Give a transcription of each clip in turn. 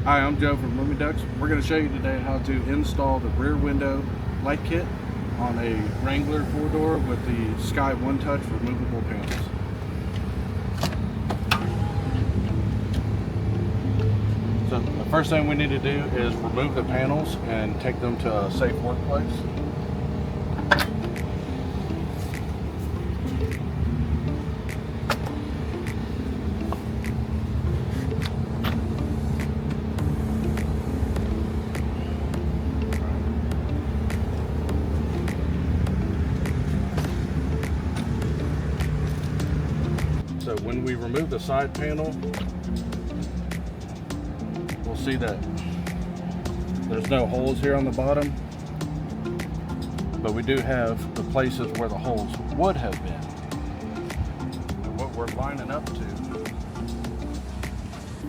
Hi, I'm Joe from Lumi-Ducks. We're going to show you today how to install the rear window light kit on a Wrangler 4-door with the Sky One Touch removable panels. So the first thing we need to do is remove the panels and take them to a safe workplace. So when we remove the side panel, we'll see that there's no holes here on the bottom, but we do have the places where the holes would have been. And what we're lining up to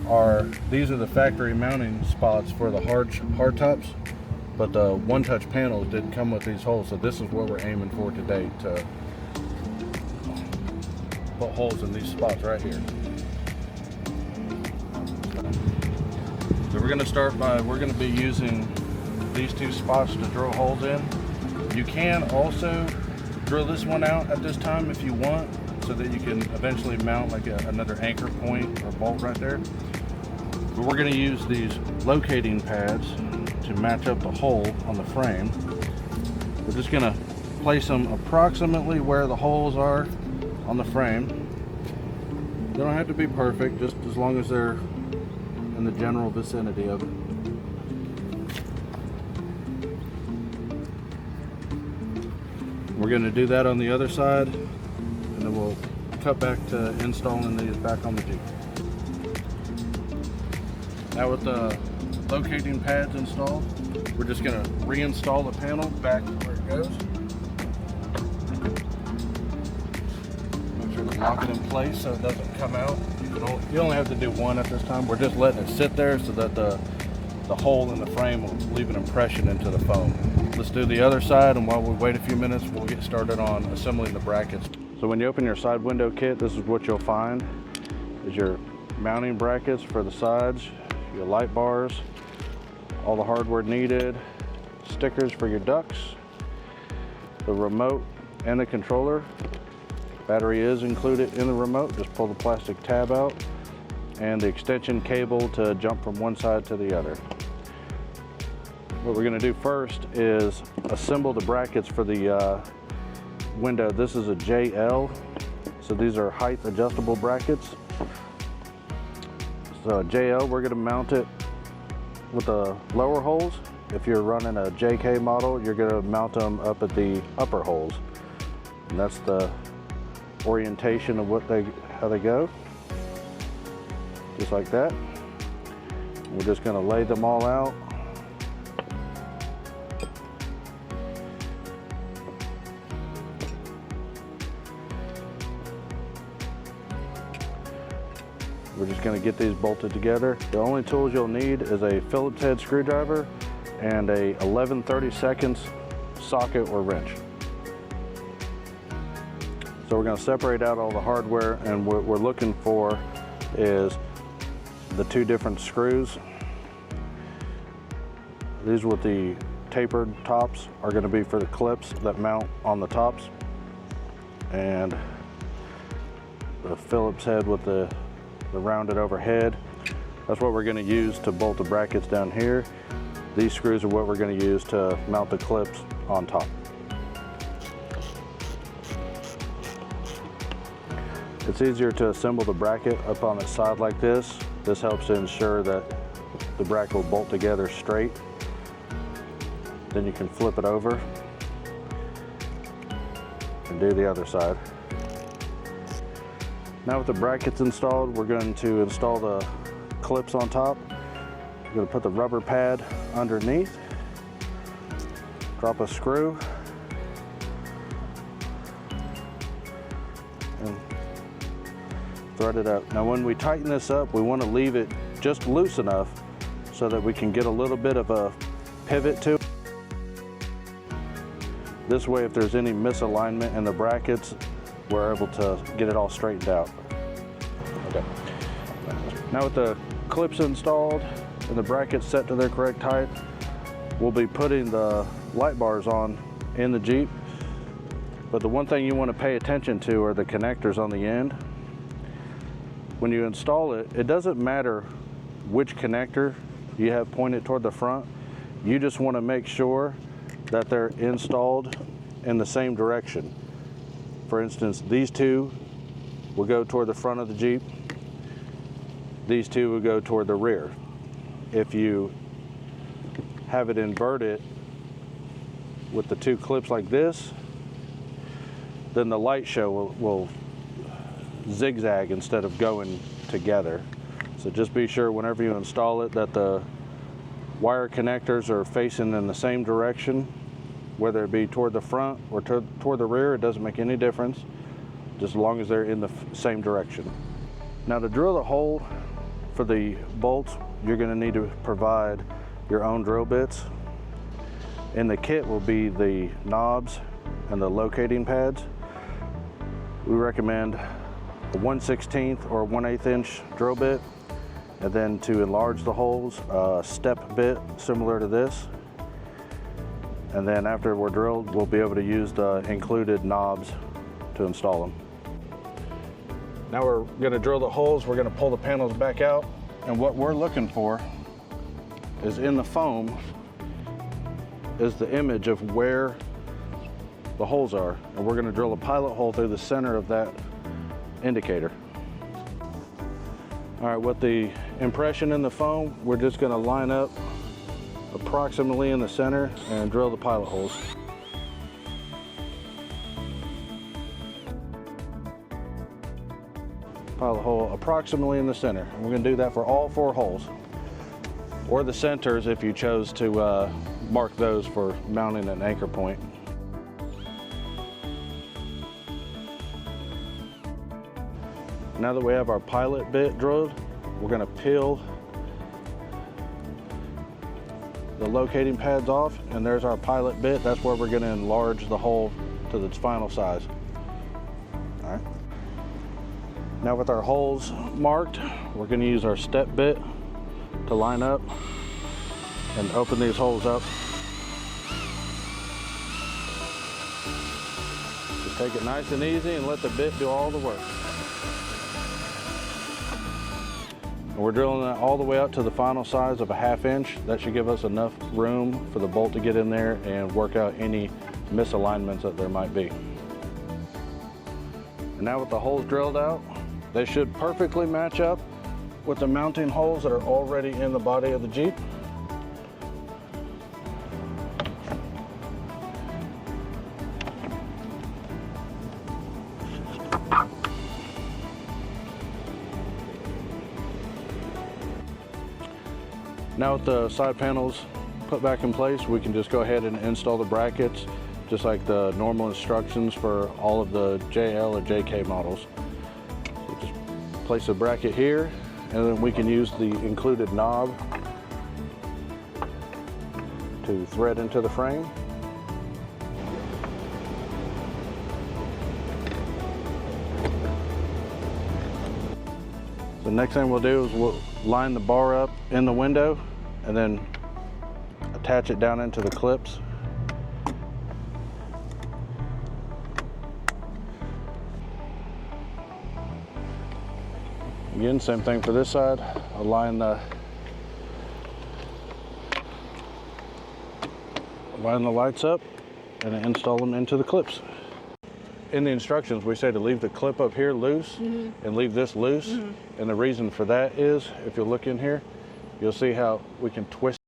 are, these are the factory mounting spots for the hard tops, but the One Touch panels didn't come with these holes, so this is what we're aiming for today, to put holes in these spots right here. So we're going to start by, we're going to be using these two spots to drill holes in. You can also drill this one out at this time if you want, so that you can eventually mount like another anchor point or bolt right there. But we're going to use these locating pads to match up the hole on the frame. We're just going to place them approximately where the holes are on the frame. They don't have to be perfect, just as long as they're in the general vicinity of it. We're going to do that on the other side, and then we'll cut back to installing these back on the Jeep. Now with the locating pads installed, we're just going to reinstall the panel back where it goes. Make sure to lock it in place so it doesn't come out. You only have to do one at this time. We're just letting it sit there so that the hole in the frame will leave an impression into the foam. Let's do the other side, and while we wait a few minutes, we'll get started on assembling the brackets. So when you open your side window kit, this is what you'll find is your mounting brackets for the sides, your light bars, all the hardware needed, stickers for your ducks, the remote and the controller. Battery is included in the remote, just pull the plastic tab out, and the extension cable to jump from one side to the other. What we're going to do first is assemble the brackets for the window. This is a JL, so these are height adjustable brackets. So a JL, we're going to mount it with the lower holes. If you're running a JK model, you're going to mount them up at the upper holes, and that's the orientation of how they go, just like that. We're just going to lay them all out. We're just going to get these bolted together. The only tools you'll need is a Phillips head screwdriver and a 11/32 socket or wrench. So we're going to separate out all the hardware, and what we're looking for is the two different screws. These with the tapered tops are going to be for the clips that mount on the tops, and the Phillips head with the rounded overhead. That's what we're going to use to bolt the brackets down here. These screws are what we're going to use to mount the clips on top. It's easier to assemble the bracket up on its side like this. This helps to ensure that the bracket will bolt together straight. Then you can flip it over and do the other side. Now with the brackets installed, we're going to install the clips on top. We're going to put the rubber pad underneath, drop a screw, and thread it up. Now when we tighten this up, we want to leave it just loose enough so that we can get a little bit of a pivot to it. This way, if there's any misalignment in the brackets, we're able to get it all straightened out. Okay. Now with the clips installed and the brackets set to their correct height, we'll be putting the light bars on in the Jeep. But the one thing you want to pay attention to are the connectors on the end. When you install it, it doesn't matter which connector you have pointed toward the front. You just want to make sure that they're installed in the same direction. For instance, these two will go toward the front of the Jeep. These two will go toward the rear. If you have it inverted with the two clips like this, then the light show will zigzag instead of going together. So just be sure whenever you install it that the wire connectors are facing in the same direction, whether it be toward the front or toward the rear. It doesn't make any difference, just as long as they're in the same direction. Now, to drill the hole for the bolts, you're going to need to provide your own drill bits. In the kit will be the knobs and the locating pads. We recommend a 1/16 or 1/8 inch drill bit, and then to enlarge the holes, a step bit similar to this. And then after we're drilled, we'll be able to use the included knobs to install them. Now we're going to drill the holes. We're going to pull the panels back out, and what we're looking for is in the foam is the image of where the holes are, and we're going to drill a pilot hole through the center of that indicator. All right, with the impression in the foam, we're just going to line up approximately in the center and drill the pilot holes. Pilot hole approximately in the center. And we're going to do that for all 4 holes, or the centers if you chose to mark those for mounting an anchor point. Now that we have our pilot bit drilled, we're going to peel the locating pads off, and there's our pilot bit. That's where we're going to enlarge the hole to its final size. All right. Now with our holes marked, we're going to use our step bit to line up and open these holes up. Just take it nice and easy and let the bit do all the work. We're drilling that all the way up to the final size of a 1/2 inch. That should give us enough room for the bolt to get in there and work out any misalignments that there might be. And now with the holes drilled out, they should perfectly match up with the mounting holes that are already in the body of the Jeep. Now with the side panels put back in place, we can just go ahead and install the brackets just like the normal instructions for all of the JL or JK models. So just place a bracket here, and then we can use the included knob to thread into the frame. The next thing we'll do is we'll line the bar up in the window and then attach it down into the clips. Again, same thing for this side. I'll line the lights up and install them into the clips. In the instructions, we say to leave the clip up here loose and leave this loose. And the reason for that is, if you look in here, you'll see how we can twist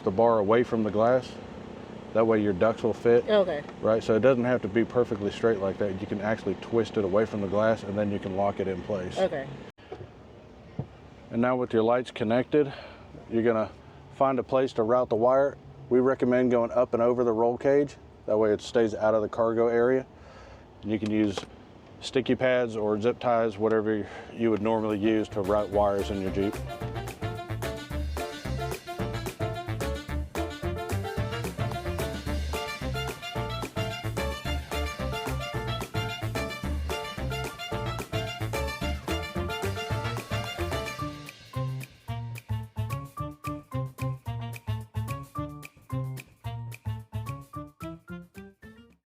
the bar away from the glass. That way your ducts will fit. Okay. Right, so it doesn't have to be perfectly straight like that. You can actually twist it away from the glass, and then you can lock it in place. Okay. And now with your lights connected, you're gonna find a place to route the wire. We recommend going up and over the roll cage. That way it stays out of the cargo area. And you can use sticky pads or zip ties, whatever you would normally use to route wires in your Jeep.